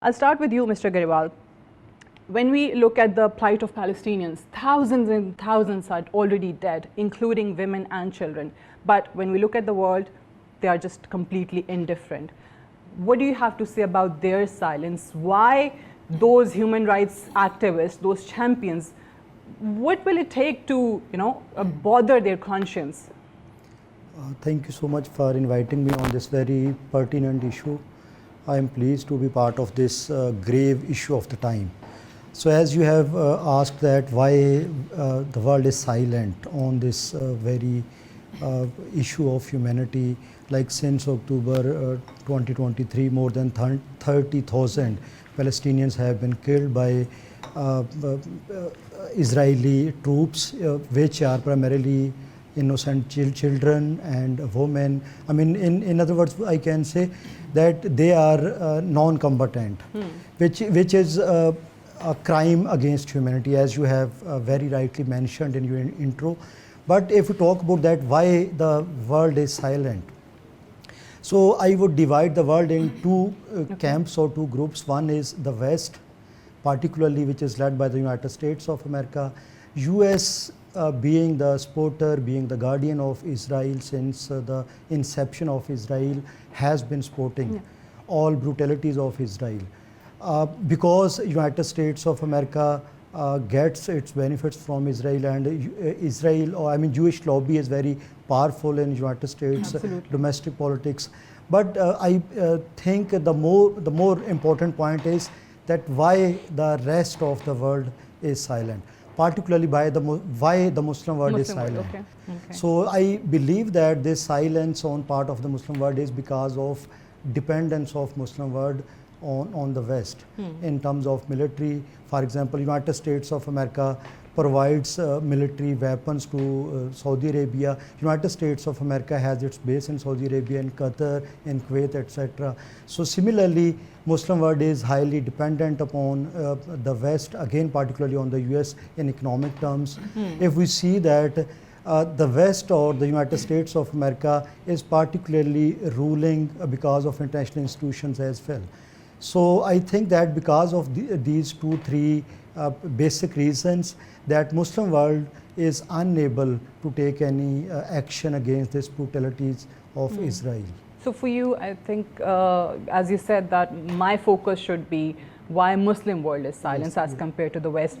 I'll start with you, Mr. Garewal. When we look at the plight of Palestinians, thousands and thousands are already dead, including women and children. But when we look at the world, they are just completely indifferent. What do you have to say about their silence? Why those human rights activists, those champions, what will it take to, bother their conscience? Thank you so much for inviting me on this very pertinent issue. I am pleased to be part of this grave issue of the time. So as you have asked that why the world is silent on this very issue of humanity, like since October 2023, more than 30,000 Palestinians have been killed by Israeli troops, which are primarily innocent children and women. I mean, in other words, I can say that they are non-combatant, which is a crime against humanity, as you have very rightly mentioned in your intro. But if we talk about that, why the world is silent, so I would divide the world in two camps or two groups. One is the West, particularly which is led by the United States of America, US being the supporter, being the guardian of Israel since the inception of Israel, has been supporting all brutalities of Israel. Because United States of America gets its benefits from Israel, and Jewish lobby is very powerful in United States domestic politics. But I think the more important point is that why the rest of the world is silent, particularly why the Muslim world is silent. Okay. So I believe that this silence on part of the Muslim world is because of dependence of Muslim world on the West in terms of military. For example, United States of America provides military weapons to Saudi Arabia. United States of America has its base in Saudi Arabia, in Qatar, in Kuwait, etc. So similarly, Muslim world is highly dependent upon the West, again particularly on the US in economic terms. If we see that the West or the United States of America is particularly ruling because of international institutions as well. So I think that because of these two, three basic reasons, that Muslim world is unable to take any action against these brutalities of Israel. So for you, I think, as you said, that my focus should be why Muslim world is silent as compared to the West.